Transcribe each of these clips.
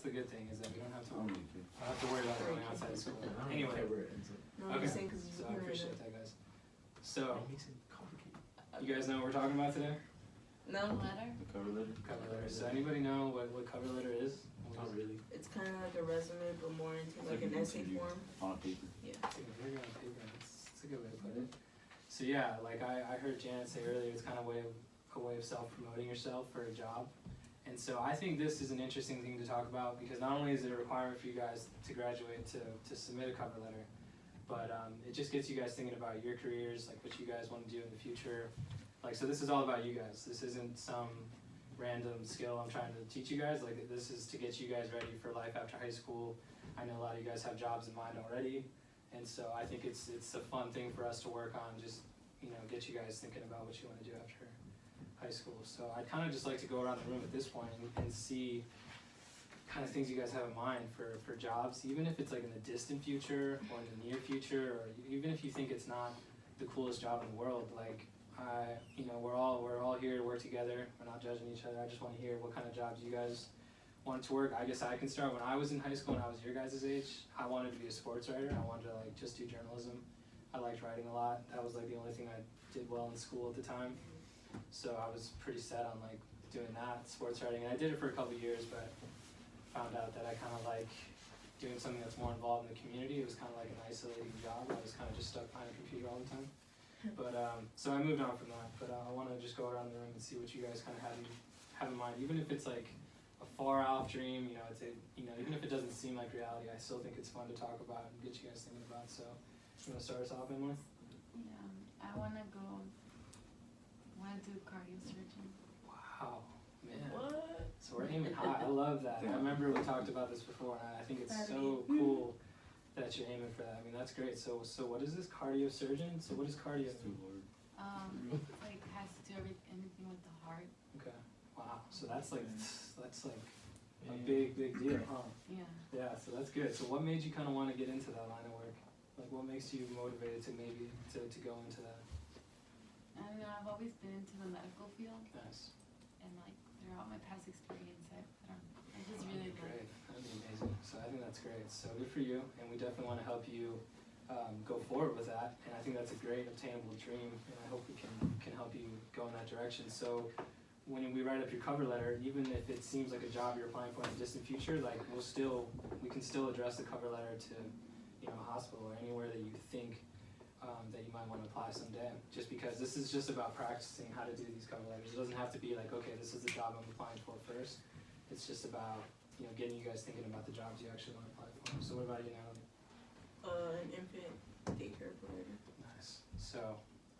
That's the good thing is that we don't have to. I don't I don't have to worry about going outside of school. Anyway, No, I'm okay. just saying because So I appreciate that, guys. So It makes it complicated. you guys know what we're talking about today? No, Letter? The cover letter? Cover letter. So anybody know what cover letter is? Not really. it's kind of like a resume, but more into It's like like an an essay interview. form. On a paper. Yeah. It's like a very on paper. It's a good way to put it. So yeah, like I heard Janet say earlier, it's kind of a way of self-promoting yourself for a job. And so I think this is an interesting thing to talk about because not only is it a requirement for you guys to graduate to submit a cover letter, but it just gets you guys thinking about your careers, like what you guys want to do in the future. Like, so this is all about you guys. This isn't some random skill I'm trying to teach you guys. Like, this is to get you guys ready for life after high school. I know a lot of you guys have jobs in mind already. And so I think it's a fun thing for us to work on, just, get you guys thinking about what you want to do after high school. So I'd kind of just like to go around the room at this point and see kind of things you guys have in mind for jobs, even if it's like in the distant future or in the near future, or even if you think it's not the coolest job in the world. Like, we're all here to work together. We're not judging each other. I just want to hear what kind of jobs you guys want to work. I guess I can start. When I was in high school and I was your guys' age, I wanted to be a sports writer. I wanted to just do journalism. I liked writing a lot. That was the only thing I did well in school at the time. So I was pretty set on doing that, sports writing. And I did it for a couple of years, but found out that I kind of like doing something that's more involved in the community. It was kind of like an isolating job. I was kind of just stuck behind a computer all the time. But so I moved on from that. But I want to just go around the room and see what you guys kind of have in mind, even if it's like a far off dream. Even if it doesn't seem like reality, I still think it's fun to talk about and get you guys thinking about. So, you want to start us off, Emily? Yeah, I wanna do cardio surgeon. Wow, man. What? So we're aiming high. I love that. I remember we talked about this before, and I think it's That'd so be- cool that you're aiming for that. I mean, that's great. So what is this cardio surgein? So what is cardio? It's too hard. Has to do anything with the heart. Okay. Wow. So that's like a Yeah. big deal, huh? Yeah. Yeah. So that's good. So what made you kind of want to get into that line of work? Like, what makes you motivated to maybe to go into that? I don't know, I've always been into the medical field, Nice. and throughout my past experience, I just That'd really be great. That'd be amazing. So I think that's great. So good for you, and we definitely want to help you go forward with that. And I think that's a great obtainable dream, and I hope we can help you go in that direction. So when we write up your cover letter, even if it seems like a job you're applying for in the distant future, we can still address the cover letter to a hospital or anywhere that you think that you might want to apply someday. Just because this is just about practicing how to do these cover letters. It doesn't have to be like, okay, this is the job I'm applying for first. It's just about getting you guys thinking about the jobs you actually want to apply for. So what about you, Natalie? An infant daycare provider. Nice. So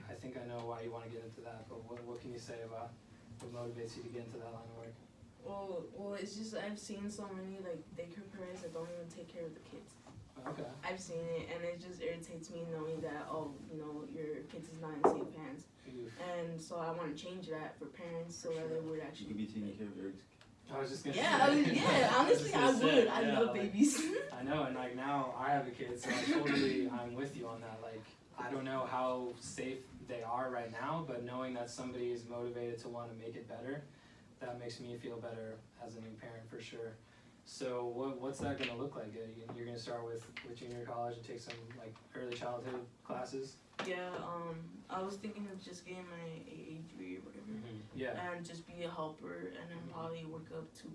I think I know why you want to get into that, but what can you say about what motivates you to get into that line of work? Well, it's just I've seen so many daycare providers that don't even take care of the kids. Okay. I've seen it, and it just irritates me knowing that your kids is not in safe hands. Oof. And so I want to change that for parents so that they would You actually. could be taking care of Eric's. I was just gonna Yeah, say. honestly, I was just gonna would. say, I yeah, love babies. I know, and now I have a kid, so I'm with you on that. I don't know how safe they are right now, but knowing that somebody is motivated to want to make it better, that makes me feel better as a new parent for sure. So what's that gonna look like? You're gonna start with junior college and take some early childhood classes? Yeah, I was thinking of just getting my AA degree or whatever. Yeah. And just be a helper, and then probably work up to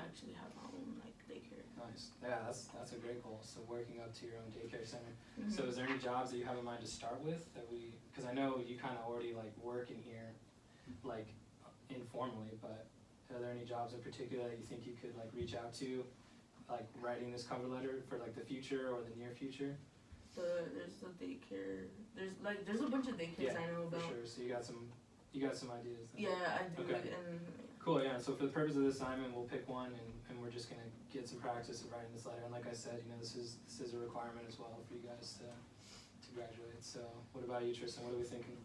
actually have my own daycare. Nice. Yeah, that's a great goal. So working up to your own daycare center. Mm-hmm. So is there any jobs that you have in mind to start with because I know you kind of already work in here, informally, but are there any jobs in particular that you think you could reach out to, writing this cover letter for the future or the near future? There's the daycare. There's a bunch of daycares I know about. For sure. So you got some ideas. Then. Yeah, I do. Okay. And Cool. Yeah. So for the purpose of this assignment, we'll pick one, and we're just gonna get some practice of writing this letter. And like I said, this is a requirement as well for you guys to graduate. So what about you, Tristan? What are we thinking?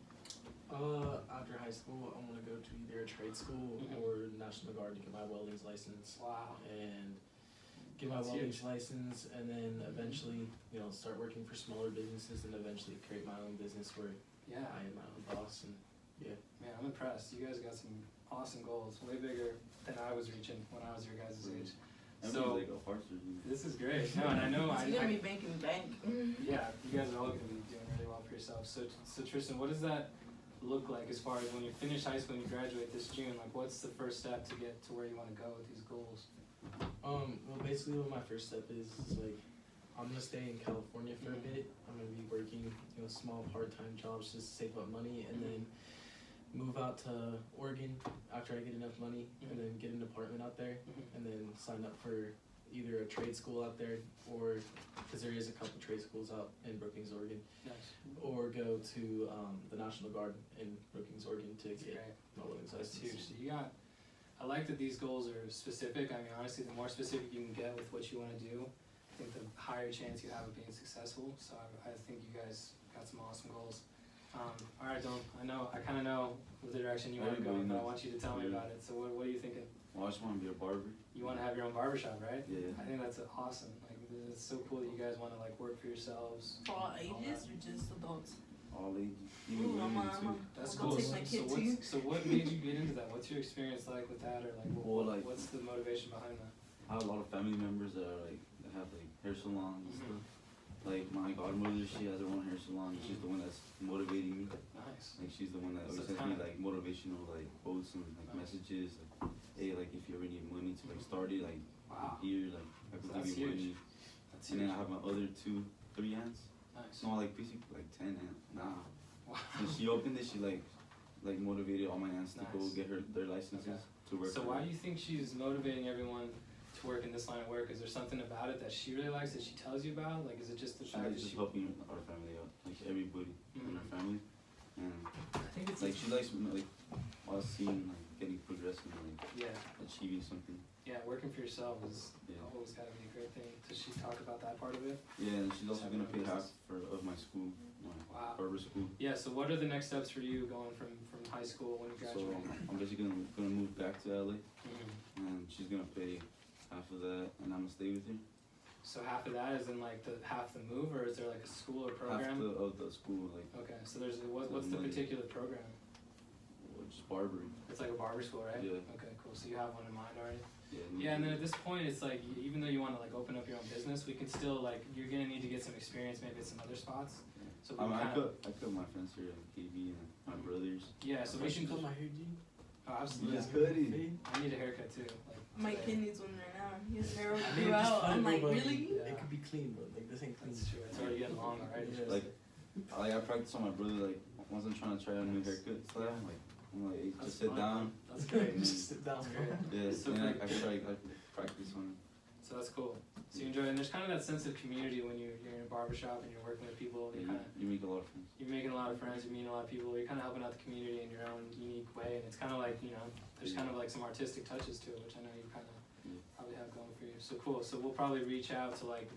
After high school, I want to go to either a trade school or National Guard to get my welding's license. Wow. And get my That's welding's huge. license, and then eventually, start working for smaller businesses, and eventually create my own business where Yeah. I am my own boss. And Man, I'm impressed. You guys got some awesome goals, way bigger than I was reaching when I was your guys' age. And parts surgery. This is great. No, and I know You're gonna be banking bank. yeah, you guys are all gonna be doing really well for yourself. So Tristan, what does that look like as far as when you finish high school and you graduate this June? Like, what's the first step to get to where you want to go with these goals? Well, basically, what my first step is like, I'm gonna stay in California for a bit. I'm gonna be working, small part-time jobs just to save up money, and then move out to Oregon after I get enough money, and then get an apartment out there, and then sign up for either a trade school out there, or because there is a couple trade schools out in Brookings, Oregon, Nice. or go to the National Guard in Brookings, Oregon to That's get great. my welding That's huge. license. So you got. I like that these goals are specific. I mean, honestly, the more specific you can get with what you want to do, I think the higher chance you have of being successful. So I think you guys got some awesome goals. All right, Dylan. I kind of know the direction you want to go, Everybody but I knows. want you to tell me Yeah. about it. So what are you thinking? Well, I just want to be a barber. You want to have your own barbershop, right? Yeah. I think that's awesome. Like, it's so cool that you guys want to like work for yourselves. For all all ages that. or just adults? All ages. Even Ooh, women too. That's I'll cool. take my kid so, too. so what made you get into that? What's your experience like with that, or like, Well, like- what's the motivation behind that? I have a lot of family members that are like that have like hair salons and Mhm. stuff. Like my godmother, she has her own hair salon. She's the one that's motivating me. Nice. Like she's the one that So always it's sends me kinda- like motivational like quotes and like Nice. messages. Like, hey, like if you ever need money to like start it, like Wow. here, like I can That's give you huge. money. That's And huge. then I have my other 3 aunts. Nice. No, like basically like 10 aunts. Nah. Wow. When she opened it, she like motivated all my aunts to go Nice. get their licenses Okay. to work. So for why her. do you think she's motivating everyone to work in this line of work? Is there something about it that she really likes that she tells you about? Like, is it just the She fact likes that just she? helping our family out, like everybody in Mhm. our family, and I think it's like she likes like us seeing like getting progressing, like yeah, achieving something. yeah. Working for yourself is Yeah. always got to be a great thing. Does she talk about that part of it? Yeah, and she's also Having gonna a pay half business. of my school, my Wow. barber school. Yeah. So what are the next steps for you going from high school when you So graduate? I'm basically gonna move back to LA, Mhm. and she's gonna pay half of that, and I'm gonna stay with her. So half of that is in like the half the move, or is there like a school or program? Half of the school, like Okay, so there's what's the money. particular program? just barbering. It's like a barber school, right? Yeah. Okay, cool. So you have one in mind already? Yeah. Yeah, and then at this point, it's like even though you want to like open up your own business, we can still like you're gonna need to get some experience maybe at some other spots. So we I kind of cut my friends here at KB and my brothers. yeah. So we I can. should cut my hair, G. Oh, absolutely. just cut it. I need a haircut too. Like My today. kid needs one right now. His hair I already mean, grew just out. cut I'm it, like, but really? Yeah. It could be clean, but like this ain't clean. That's true. It's already getting long, alright? Yeah. Like I practice on my brother. Like once I'm trying to try a new haircut style, I'm like hey, That's just sit fun. down. That's great. Just sit down, That's bro. great. Yeah, So and for- I practice on So that's cool. So you enjoy, and there's kind of that sense of community when you're in a barbershop and you're working with people. it. You Yeah, kind of you make a lot of friends. you're making a lot of friends. You're meeting a lot of people. You're kind of helping out the community in your own unique way, and it's kind of like there's kind of like some artistic touches to it, which I know you kind of Yeah. probably have going for you. So cool. So we'll probably reach out to like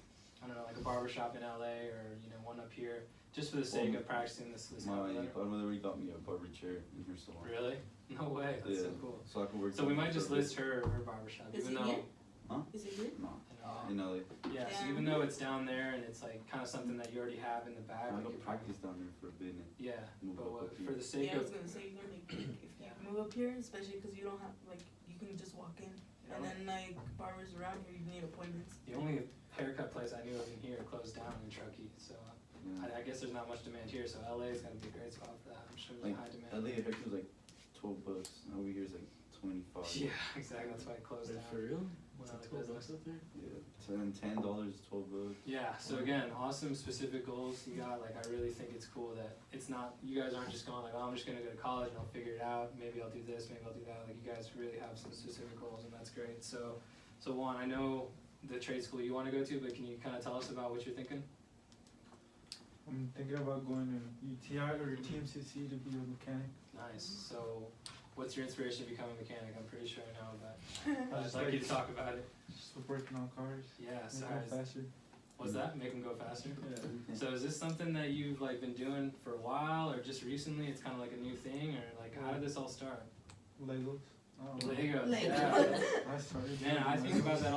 I don't know, like a barbershop in LA or one up here, just for the sake of practicing this. My better. godmother already got me a barber chair in her salon. Really? No way. That's so Yeah. cool. So I can work. So we there might just for a bit. list her barbershop, Is even it though. here? Huh? Is it here? No, I in know. LA. Yeah, so Yeah. even though it's down there and it's like kind of something that you already have in the bag, I like go you probably- practice down there for a bit. And yeah, move but up what, up here. for the sake Yeah, I of was gonna say, you're like, if Yeah. you move up here, especially because you don't have, like, you can just walk in. you And know, then, like, barbers around here, you need appointments. the only haircut place I knew of in here closed down in Truckee, so yeah. I guess there's not much demand here. So LA's got to be a great spot for that. I'm sure there's Like high demand. LA haircut was like $12, and over here is like 25. Yeah, exactly. That's why it closed Wait, down. for real? Went Is out it of 12 business. bucks up there? Yeah, $10, $12. Yeah, so again, awesome specific goals you got. Like, I really think it's cool that it's not, you guys aren't just going like, oh, I'm just gonna go to college and I'll figure it out. Maybe I'll do this, maybe I'll do that. Like, you guys really have some specific goals, and that's great. So Juan, I know the trade school you wanna go to, but can you kinda tell us about what you're thinking? I'm thinking about going to UTI or TMCC to be a mechanic. Nice. So what's your inspiration to become a mechanic? I'm pretty sure I know, but I I'd just like you like to talk about it. just working on cars, Yeah, so make them faster. what's that? Make them go faster? Yeah. So is this something that you've like been doing for a while, or just recently? It's kind of like a new thing, or like how did this all start? Legos. I don't know. Legos. Legos. Yeah. I started. Man, I doing think about Legos. that all